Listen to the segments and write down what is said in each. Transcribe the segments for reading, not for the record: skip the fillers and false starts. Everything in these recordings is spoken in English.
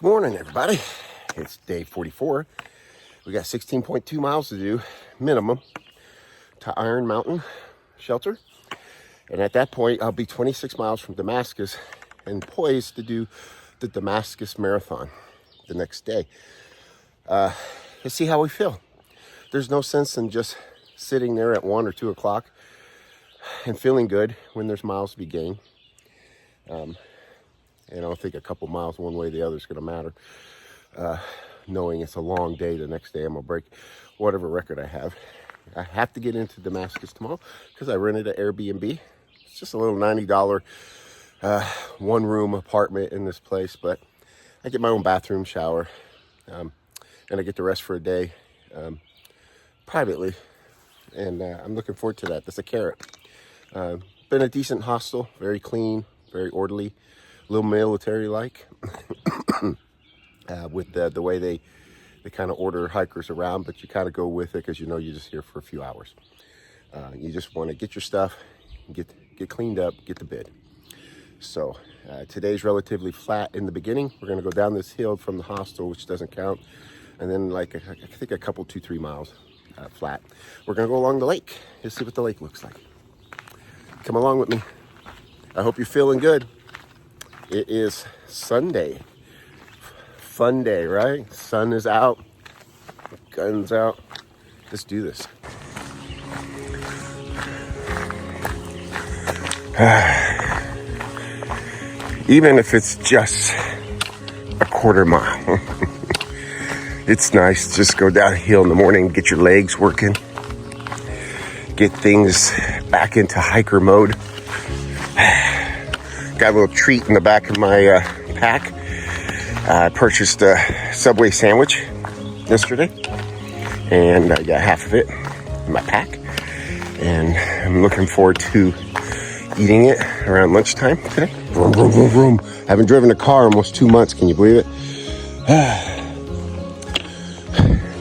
Good morning, everybody. It's day 44. We got 16.2 miles to do, minimum, to Iron Mountain Shelter. And at that point, I'll be 26 miles from Damascus and poised to do the Damascus Marathon the next day. Let's see how we feel. There's no sense in just sitting there at 1 or 2 o'clock and feeling good when there's miles to be gained. And I don't think a couple miles one way or the other is going to matter. Knowing it's a long day, the next day I'm going to break whatever record I have. I have to get into Damascus tomorrow because I rented an Airbnb. It's just a little $90 one-room apartment in this place, but I get my own bathroom, shower, and I get to rest for a day privately. And I'm looking forward to that. That's a carrot. Been a decent hostel, very clean, very orderly. A little military-like with the way they kind of order hikers around, but you kind of go with it because you know you're just here for a few hours. You just want to get your stuff, get cleaned up, get to bed. So today's relatively flat in the beginning. We're going to go down this hill from the hostel, which doesn't count, and then I think a couple 2-3 miles flat. We're going to go along the lake. Let's see what the lake looks like. Come along with me. I hope you're feeling good. It is Sunday. Fun day, right? Sun is out. Guns out. Let's do this. Even if it's just a quarter mile. It's nice to just go downhill in the morning, get your legs working. Get things back into hiker mode. Got a little treat in the back of my pack. I purchased a Subway sandwich yesterday, and I got half of it in my pack. And I'm looking forward to eating it around lunchtime today. Vroom, vroom, vroom, vroom. I haven't driven a car in almost 2 months. Can you believe it?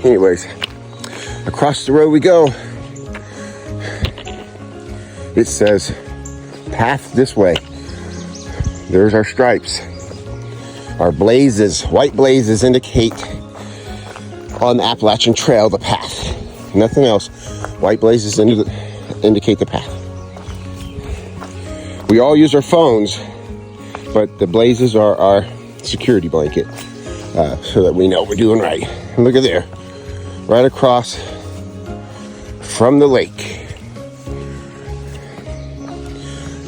Anyways, across the road we go. It says, path this way. There's our stripes. Our blazes, white blazes indicate on the Appalachian Trail the path. Nothing else. White blazes indicate the path. We all use our phones, but the blazes are our security blanket so that we know we're doing right. And look at there. Right across from the lake.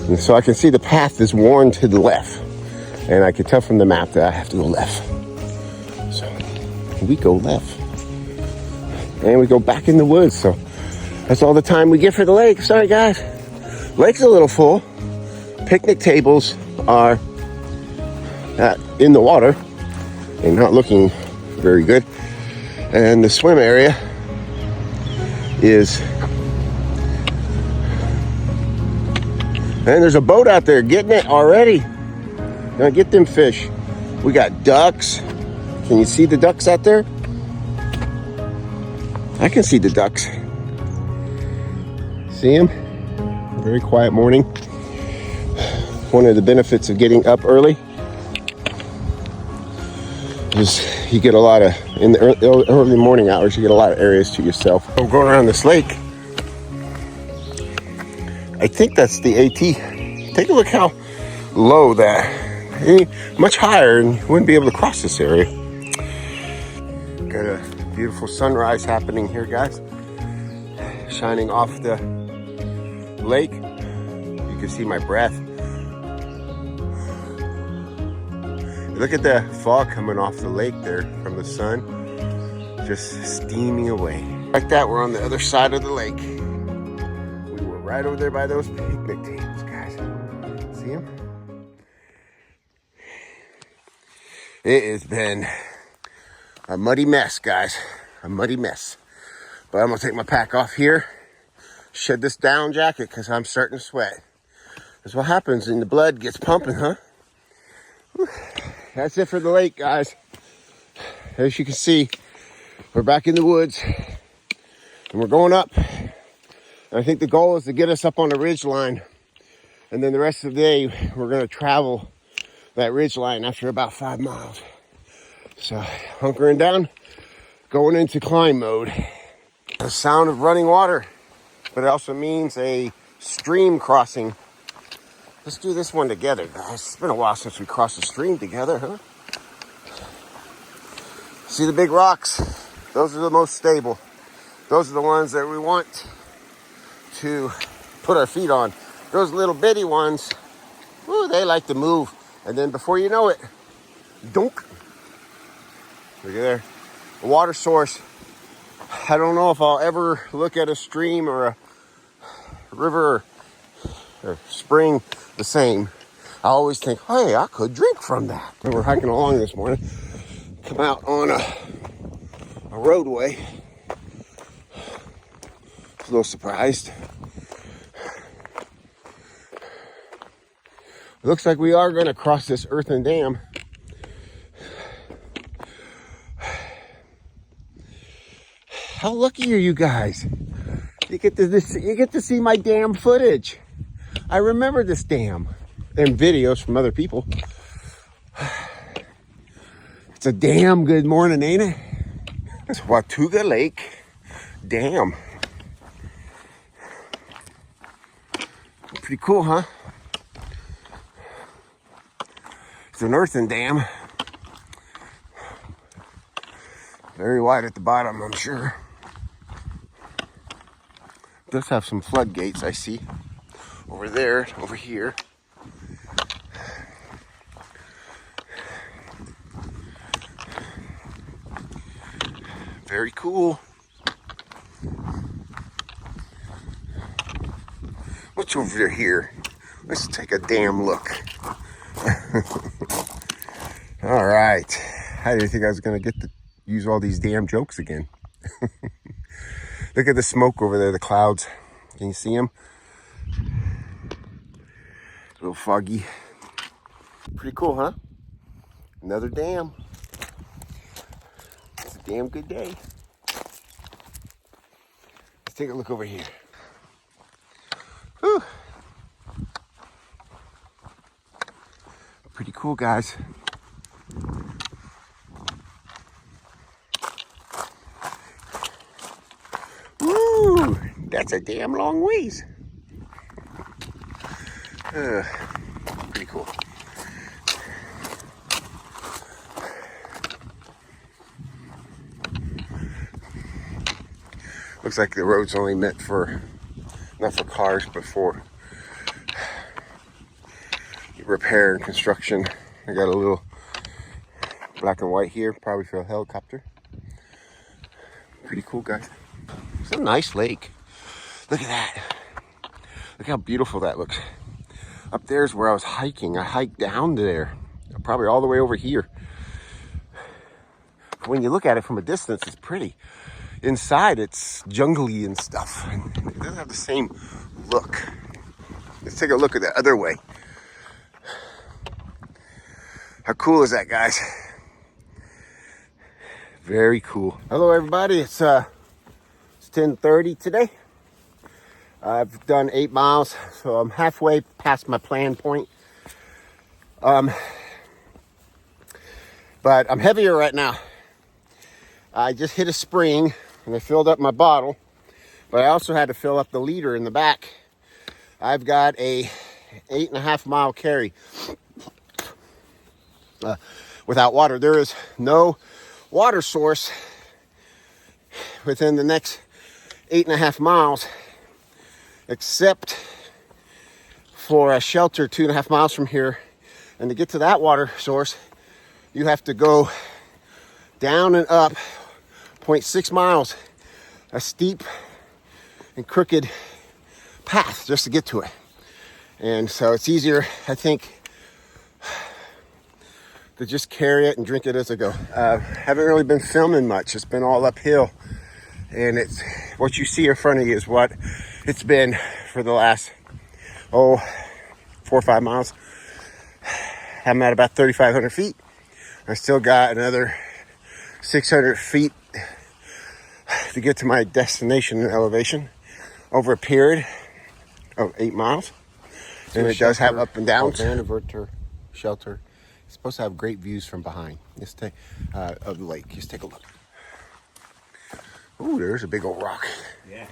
And so I can see the path is worn to the left. And I can tell from the map that I have to go left. So we go left. And we go back in the woods. So that's all the time we get for the lake. Sorry, guys. Lake's a little full. Picnic tables are in the water and not looking very good. And the swim area is... And there's a boat out there getting it already. Gonna get them fish. We got ducks. Can you see the ducks out there? I can see the ducks. See them? Very quiet morning. One of the benefits of getting up early is you get a lot of, in the early morning hours, you get a lot of areas to yourself. I'm going around this lake. I think that's the AT. Take a look how low that, much higher, and you wouldn't be able to cross this area. Got a beautiful sunrise happening here, guys. Shining off the lake. You can see my breath. Look at the fog coming off the lake there from the sun. Just steaming away. Like that, we're on the other side of the lake. Right over there by those picnic tables, guys. See them? It has been a muddy mess, guys. A muddy mess. But I'm going to take my pack off here. Shed this down jacket because I'm starting to sweat. That's what happens when the blood gets pumping, huh? Whew. That's it for the lake, guys. As you can see, we're back in the woods. And we're going up. I think the goal is to get us up on the ridge line, and then the rest of the day we're going to travel that ridge line after about 5 miles. So hunkering down, going into climb mode. The sound of running water, but it also means a stream crossing. Let's do this one together, guys. It's been a while since we crossed a stream together, huh? See the big rocks? Those are the most stable. Those are the ones that we want to put our feet on. Those little bitty ones, woo, they like to move. And then before you know it, dunk. Look at there. A water source. I don't know if I'll ever look at a stream or a river or spring the same. I always think, hey, I could drink from that. When we're hiking along this morning, come out on a roadway. A little surprised. Looks like we are going to cross this earthen dam. How lucky are you guys? You get to see my dam footage. I remember this dam and videos from other people. It's a damn good morning, ain't it? It's Watauga Lake Dam. Pretty cool, huh? It's an earthen dam. Very wide at the bottom, I'm sure. It does have some floodgates, I see. Over there, over here. Very cool. What's over here? Let's take a damn look. All right. I didn't think I was going to get to use all these damn jokes again. Look at the smoke over there, the clouds. Can you see them? A little foggy. Pretty cool, huh? Another dam. It's a damn good day. Let's take a look over here. Whew. Pretty cool, guys. Woo! That's a damn long ways. Pretty cool. Looks like the road's only meant for, not for cars, but for repair and construction. I got a little black and white here, probably for a helicopter. Pretty cool, guys. It's a nice lake. Look at that. Look how beautiful that looks. Up there's where I was hiking. I hiked down there, probably all the way over here. When you look at it from a distance, it's pretty. Inside, it's jungly and stuff. It doesn't have the same look. Let's take a look at the other way. How cool is that, guys? Very cool. Hello, everybody. It's 10:30 today. I've done 8 miles, so I'm halfway past my plan point. But I'm heavier right now. I just hit a spring and I filled up my bottle, but I also had to fill up the liter in the back. I've got a 8.5 mile carry without water. There is no water source within the next 8.5 miles, except for a shelter 2.5 miles from here. And to get to that water source, you have to go down and up 0.6 miles, a steep and crooked path just to get to it. And so it's easier, I think, to just carry it and drink it as I go. Haven't really been filming much. It's been all uphill. And it's what you see in front of you is what it's been for the last, 4 or 5 miles. I'm at about 3,500 feet. I still got another 600 feet to get to my destination elevation over a period of 8 miles. And it does have up and downs. Van, shelter, It's supposed to have great views from behind. Let's take of the lake. Just take a look. Ooh, there's a big old rock. Yeah.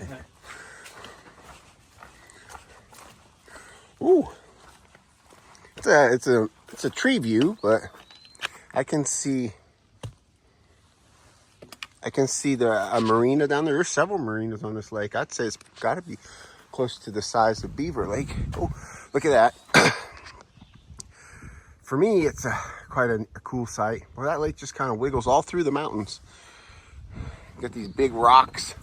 Ooh, it's a tree view, but I can see a marina down there. There's several marinas on this lake. I'd say it's got to be close to the size of Beaver Lake. Oh, look at that. For me, it's quite a cool sight. Well, that lake just kind of wiggles all through the mountains. You got these big rocks.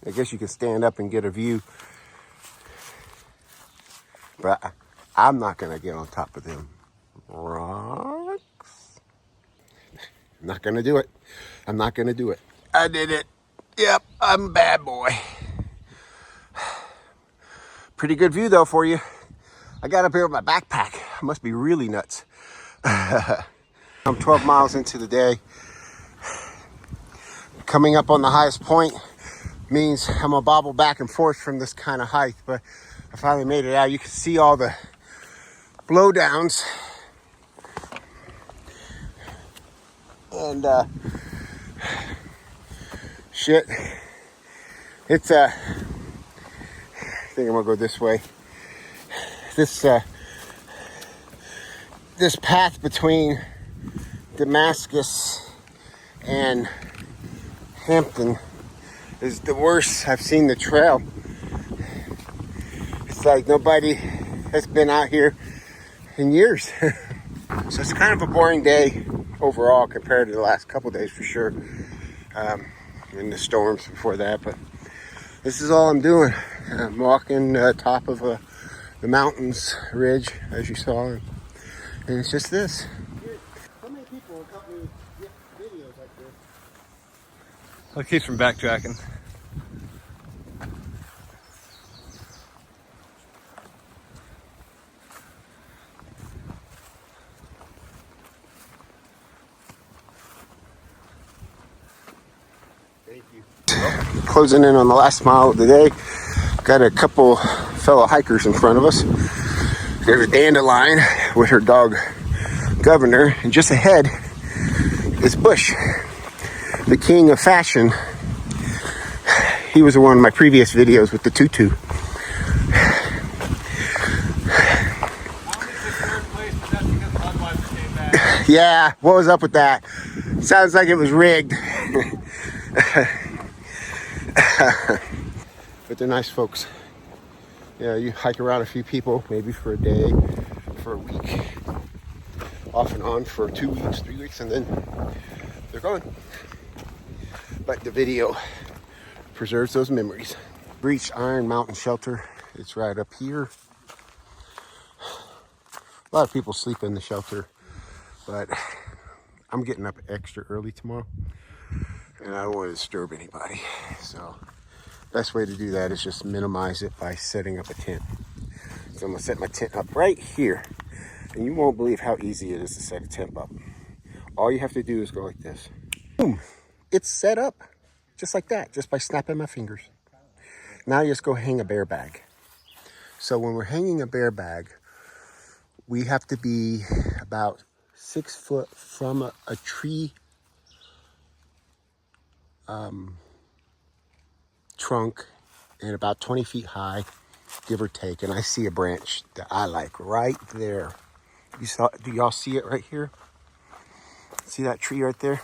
I guess you can stand up and get a view, but I'm not gonna get on top of them rocks. I'm not gonna do it. I'm not gonna do it. I did it. Yep, I'm a bad boy. Pretty good view though for you. I got up here with my backpack. I must be really nuts. I'm 12 miles into the day. Coming up on the highest point means I'm gonna bobble back and forth from this kind of height, but I finally made it out. You can see all the blowdowns. And shit. It's I think I'm gonna go this way. This path between Damascus and Hampton is the worst. I've seen the trail. It's like nobody has been out here in years. So it's kind of a boring day overall compared to the last couple days for sure. And the storms before that, but this is all I'm doing. I'm walking top of the mountains ridge, as you saw, and it's just this. How many people have helped me get videos like this? I'll keep from backtracking. Thank you. Closing in on the last mile of the day. Got a couple fellow hikers in front of us. There's a dandelion with her dog Governor, and just ahead is Bush, the king of fashion. He was in one of my previous videos with the tutu. Yeah, what was up with that? Sounds like it was rigged. But they're nice folks. Yeah, you hike around a few people, maybe for a day, for a week, off and on for 2 weeks, 3 weeks, and then they're gone. But the video preserves those memories. Breached Iron Mountain Shelter. It's right up here. A lot of people sleep in the shelter, but I'm getting up extra early tomorrow, and I don't want to disturb anybody. So best way to do that is just minimize it by setting up a tent. So I'm gonna set my tent up right here, and you won't believe how easy it is to set a tent up. All you have to do is go like this. Boom, it's set up just like that, just by snapping my fingers. Now you just go hang a bear bag. So when we're hanging a bear bag, we have to be about 6 foot from a tree trunk and about 20 feet high, give or take. And I see a branch that I like right there. Do y'all see it right here? See that tree right there?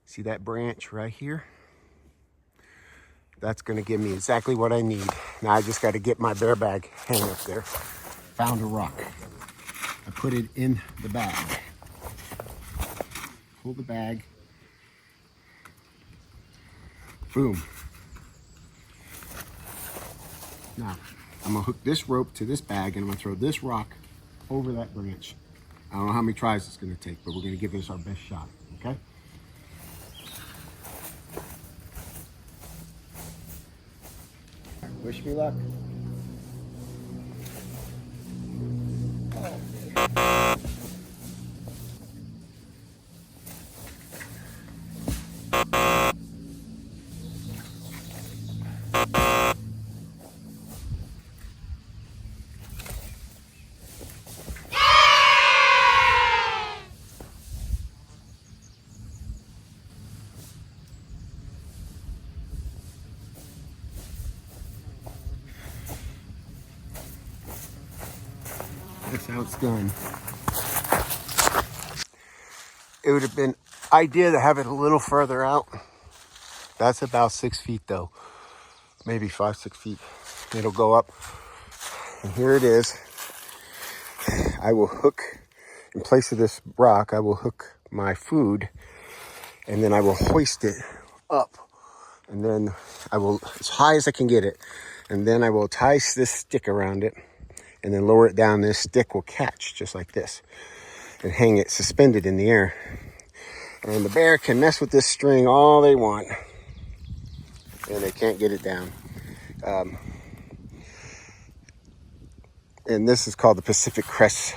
See that branch right here? That's gonna give me exactly what I need. Now I just gotta get my bear bag hang up there. Found a rock. I put it in the bag. Pull the bag. Boom. Now, I'm gonna hook this rope to this bag and I'm gonna throw this rock over that branch. I don't know how many tries it's gonna take, but we're gonna give this our best shot, okay? Wish me luck. how it's done. It would have been ideal to have it a little further out. That's about 6 feet though. Maybe 5, 6 feet. It'll go up. And here it is. I will hook, in place of this rock, I will hook my food, and then I will hoist it up. And then I will, as high as I can get it, and then I will tie this stick around it, and then lower it down. This stick will catch just like this and hang it suspended in the air. And the bear can mess with this string all they want, and they can't get it down. And this is called the Pacific Crest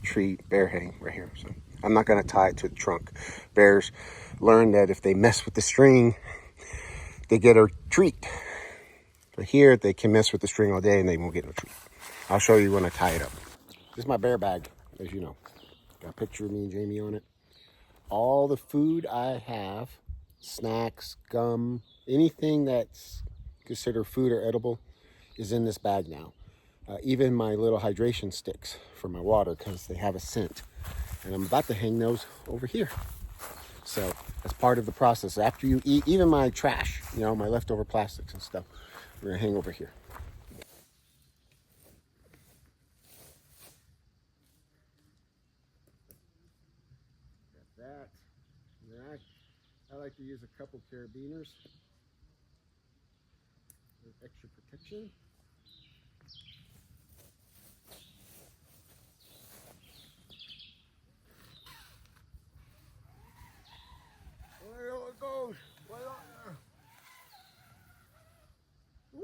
Tree bear hang right here. So I'm not going to tie it to the trunk. Bears learn that if they mess with the string, they get a treat. But here, they can mess with the string all day and they won't get no treat. I'll show you when I tie it up. This is my bear bag, as you know. Got a picture of me and Jamie on it. All the food I have, snacks, gum, anything that's considered food or edible is in this bag now. Even my little hydration sticks for my water, because they have a scent. And I'm about to hang those over here. So that's part of the process. After you eat, even my trash, you know, my leftover plastics and stuff, we're gonna hang over here. Got that. And then I like to use a couple carabiners with extra protection. There it goes. Way up there. Woo!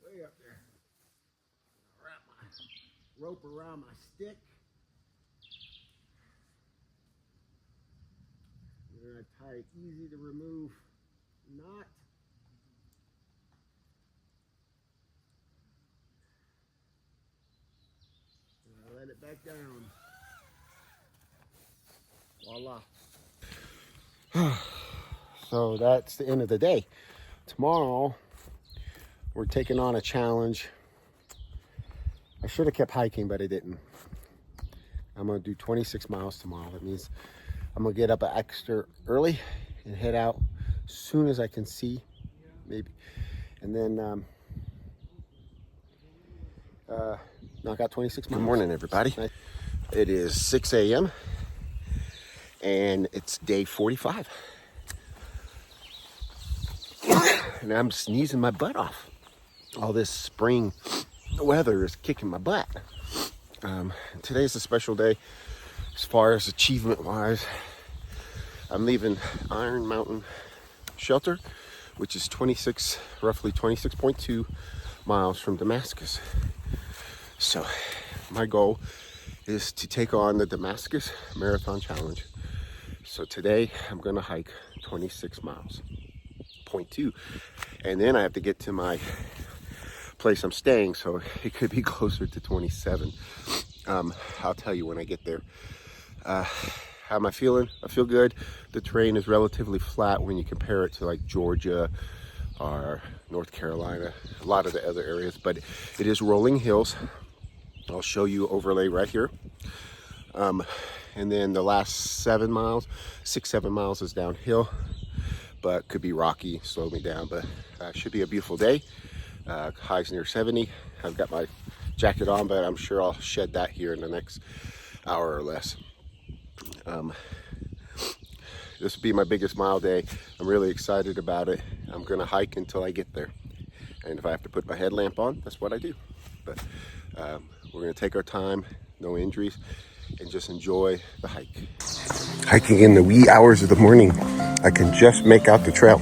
Way up there. Wrap my rope around my stick. We're going to tie it easy to remove knot. And I let it back down. Voila. So that's the end of the day. Tomorrow, we're taking on a challenge. I should have kept hiking, but I didn't. I'm going to do 26 miles tomorrow. That means I'm going to get up extra early and head out as soon as I can see, maybe. And then knock out 26 miles. Good morning, everybody. It is 6 a.m. and it's day 45. And I'm sneezing my butt off. All this spring weather is kicking my butt. Today's a special day as far as achievement wise. I'm leaving Iron Mountain Shelter, which is roughly 26.2 miles from Damascus. So my goal is to take on the Damascus Marathon Challenge. So today I'm gonna hike 26 miles, 0.2. And then I have to get to my place I'm staying, so it could be closer to 27. I'll tell you when I get there. How am I feeling? I feel good. The terrain is relatively flat when you compare it to like Georgia or North Carolina, a lot of the other areas, but it is rolling hills. I'll show you overlay right here. And then the last 7 miles is downhill, but could be rocky, slow me down, but should be a beautiful day. Highs near 70. I've got my jacket on, but I'm sure I'll shed that here in the next hour or less. This will be my biggest mile day. I'm really excited about it. I'm gonna hike until I get there. And if I have to put my headlamp on, that's what I do. But we're gonna take our time, no injuries, and just enjoy the hike. Hiking in the wee hours of the morning. I can just make out the trail.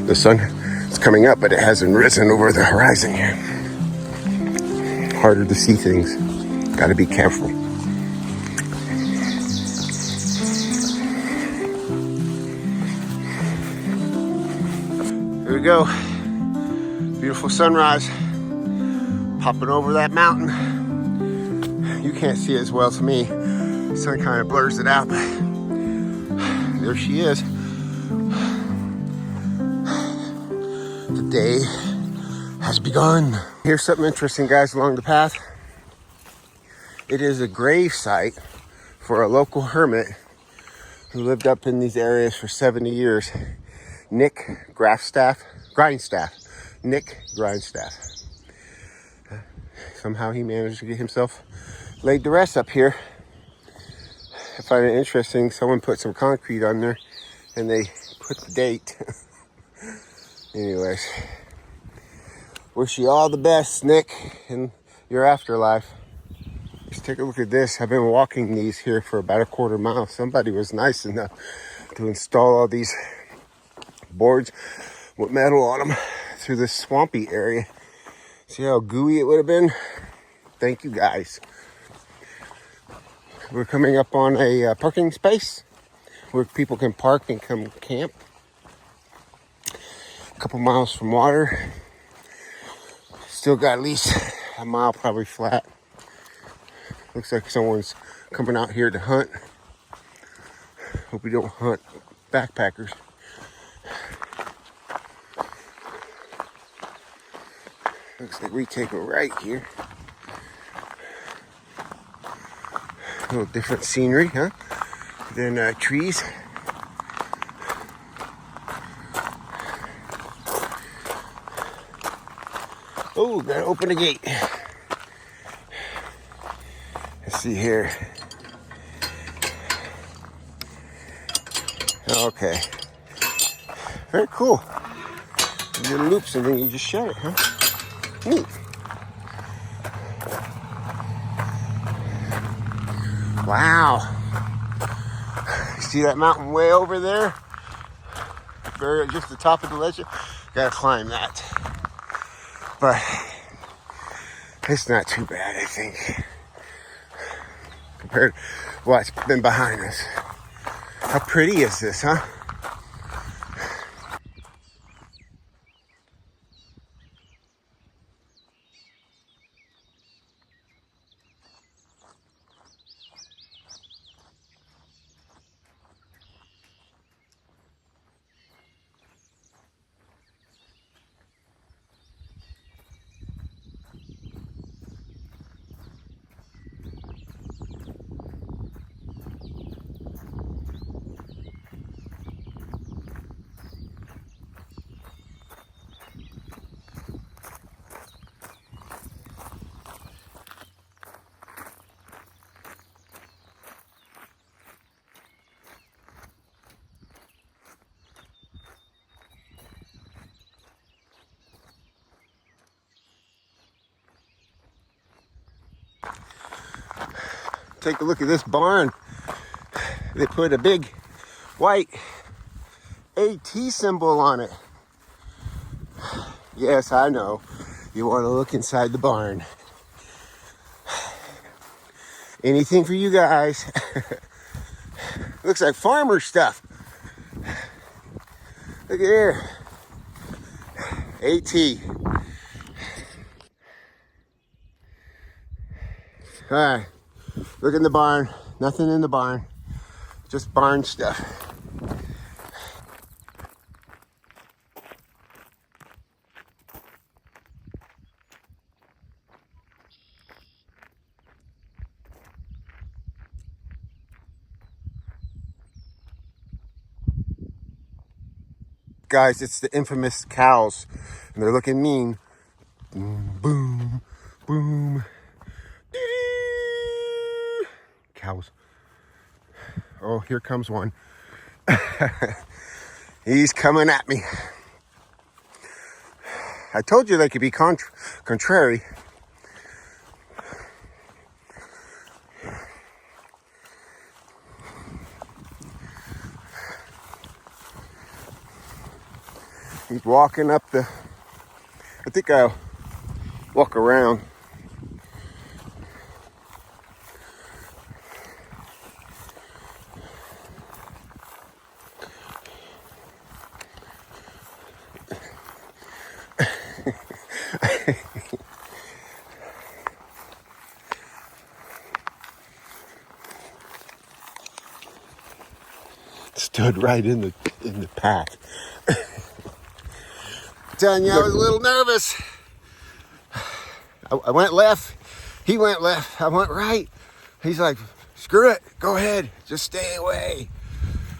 The sun is coming up, but it hasn't risen over the horizon yet. Harder to see things. Gotta be careful. Here we go. Beautiful sunrise. Popping over that mountain. You can't see it as well as me. The sun kind of blurs it out, but there she is. The day has begun. Here's something interesting, guys, along the path. It is a grave site for a local hermit who lived up in these areas for 70 years. Nick Grindstaff. Nick Grindstaff. Somehow he managed to get himself laid to rest up here. I find it interesting. Someone put some concrete on there and they put the date. Anyways, wish you all the best, Nick, in your afterlife. Just take a look at this. I've been walking these here for about a quarter mile. Somebody was nice enough to install all these boards with metal on them through this swampy area. See how gooey it would have been? Thank you, guys. We're coming up on a parking space where people can park and come camp. A couple miles from water. Still got at least a mile probably flat. Looks like someone's coming out here to hunt. Hope we don't hunt backpackers. Looks like we take a right here. A little different scenery, huh? Than trees. Oh, gotta open the gate. Let's see here. Okay. Very cool. You do loops and then you just shut it, huh? Neat. Wow. See that mountain way over there? Very just the top of the ledge. Gotta climb that. But it's not too bad, I think, compared to what's been behind us. How pretty is this, huh? Take a look at this barn. They put a big white AT symbol on it. Yes, I know. You want to look inside the barn. Anything for you guys. Looks like farmer stuff. Look at here. AT. All right. Look in the barn. Nothing in the barn. Just barn stuff. Guys, it's the infamous cows. And they're looking mean. Boom, boom, boom. Cows. Oh, here comes one. He's coming at me. I told you they could be contrary. He's walking up the... I think I'll walk around. Stood right in the path. Telling you, I was a little nervous. I went left. He went left. I went right. He's like, screw it. Go ahead. Just stay away.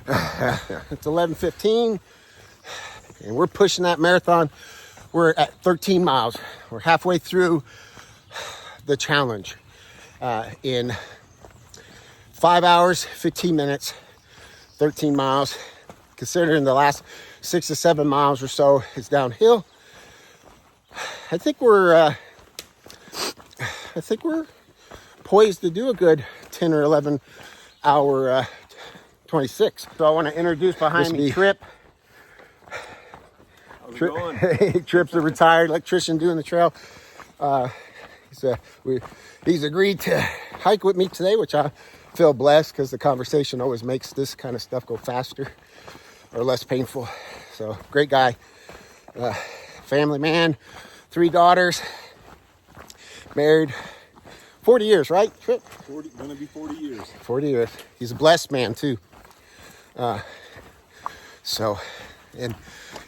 It's 11:15, and we're pushing that marathon. We're at 13 miles. We're halfway through the challenge in 5 hours, 15 minutes, 13 miles. Considering the last 6 to 7 miles or so is downhill, I think we're poised to do a good 10 or 11 hour 26. So I want to introduce behind me Tripp. Tripp's a retired electrician doing the trail. He's agreed to hike with me today, which I feel blessed because the conversation always makes this kind of stuff go faster or less painful. So great guy, family man, 3 daughters, married 40 years, right, Tripp? Gonna be 40 years. 40 years. He's a blessed man too. And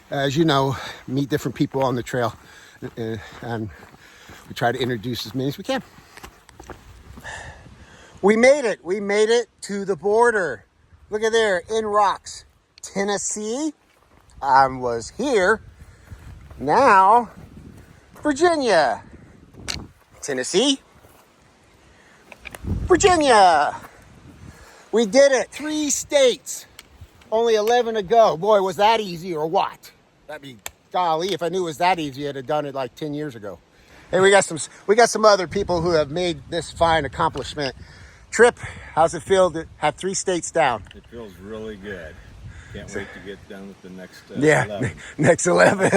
as you know, meet different people on the trail, and we try to introduce as many as we can. We made it. We made it to the border. Look at there, in Rocks, Tennessee. I was here. Now, Virginia. Tennessee. Virginia. We did it. 3 states. Only 11 to go. Boy, was that easy or what? That'd be golly. If I knew it was that easy, I'd have done it like 10 years ago. Hey, we got some other people who have made this fine accomplishment. Tripp, how's it feel to have 3 states down? It feels really good. Can't wait to get done with the next 11. Next 11.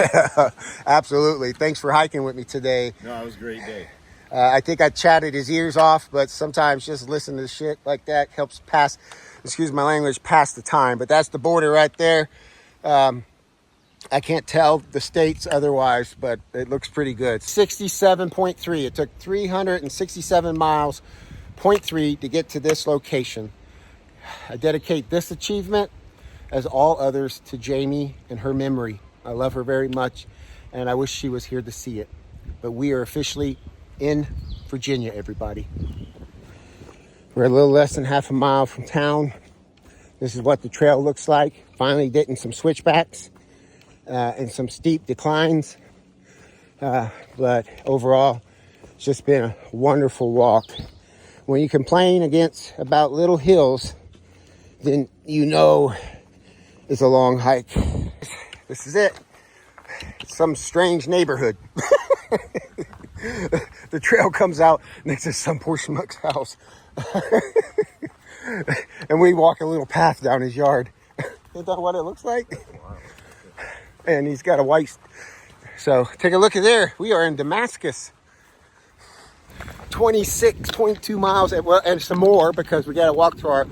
Absolutely. Thanks for hiking with me today. No, it was a great day. I think I chatted his ears off, but sometimes just listening to shit like that helps pass, excuse my language, pass the time. But that's the border right there. I can't tell the states otherwise, but it looks pretty good. 67.3. It took 367 miles, 0.3 to get to this location. I dedicate this achievement, as all others, to Jamie and her memory. I love her very much, and I wish she was here to see it. But we are officially in Virginia, everybody. We're a little less than half a mile from town. This is what the trail looks like. Finally getting some switchbacks and some steep declines. But overall, it's just been a wonderful walk. When you complain about little hills, then you know it's a long hike. This is it. Some strange neighborhood. The trail comes out next to some poor schmuck's house. And we walk a little path down his yard. Isn't that what it looks like? And he's got a white. So take a look at there. We are in Damascus. 26.2 miles, and some more because we got to walk to our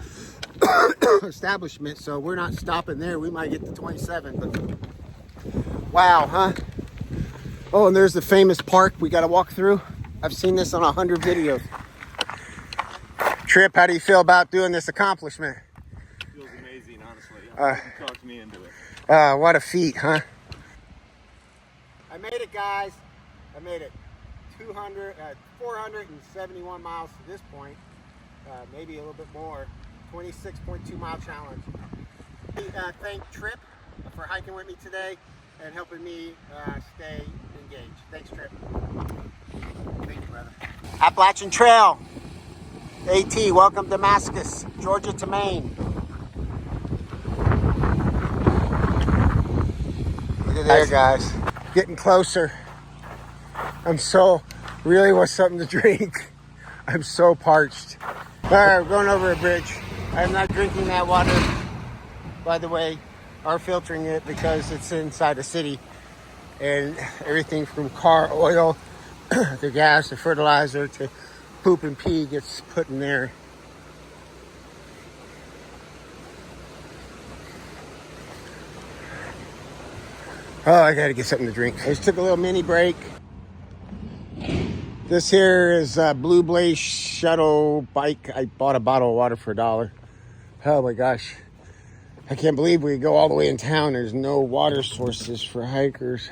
establishment. So we're not stopping there. We might get to 27. But wow, huh? Oh, and there's the famous park we got to walk through. I've seen this on 100 videos. Tripp, how do you feel about doing this accomplishment? It feels amazing, honestly. You talked me into it. What a feat, huh? I made it, guys. I made it. 471 miles to this point. Maybe a little bit more. 26.2 mile challenge. Thank Tripp for hiking with me today and helping me stay engaged. Thanks, Tripp. Thank you, brother. Appalachian Trail AT, welcome Damascus, Georgia to Maine. Look at there, guys. Getting closer. Really want something to drink. I'm so parched. All right, we're going over a bridge. I'm not drinking that water, by the way, or filtering it because it's inside the city. And everything from car oil to gas to fertilizer to poop and pee gets put in there. Oh, I gotta get something to drink. I just took a little mini break. This here is a Blue Blaze shuttle bike. I bought a bottle of water for $1. Oh my gosh. I can't believe we go all the way in town. There's no water sources for hikers.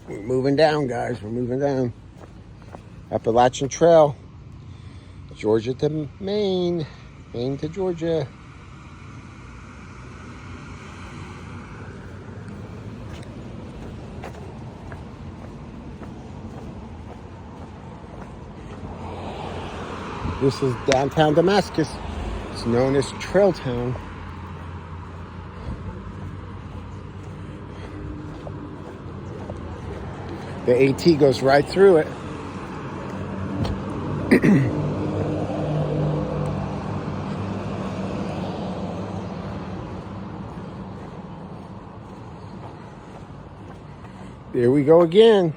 We're moving down, guys. We're moving down. Appalachian Trail. Georgia to Maine. Maine to Georgia. This is downtown Damascus. It's known as Trail Town. The AT goes right through it. There we go again.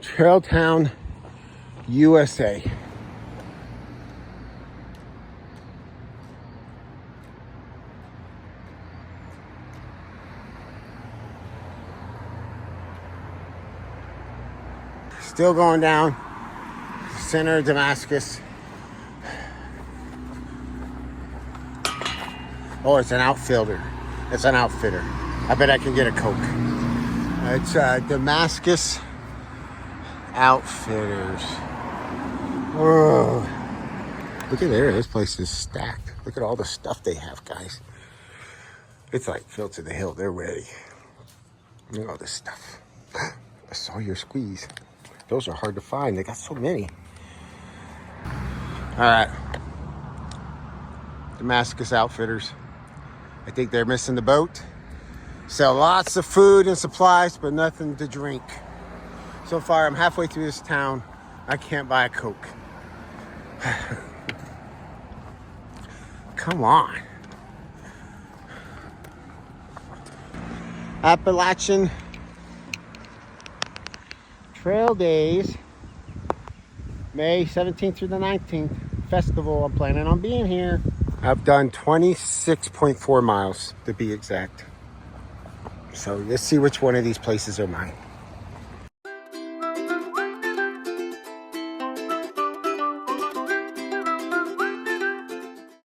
Trail Town, USA. Still going down, center of Damascus. Oh, it's an outfielder. It's an outfitter. I bet I can get a Coke. It's Damascus Outfitters. Oh, look at there. This place is stacked. Look at all the stuff they have, guys. It's like filled to the hill. They're ready. Look at all this stuff. I saw your squeeze. Those are hard to find. They got so many. All right. Damascus Outfitters. I think they're missing the boat. Sell lots of food and supplies, but nothing to drink. So far, I'm halfway through this town. I can't buy a Coke. Come on. Appalachian Trail Days, May 17th through the 19th. Festival. I'm planning on being here. I've done 26.4 miles to be exact. So let's see which one of these places are mine.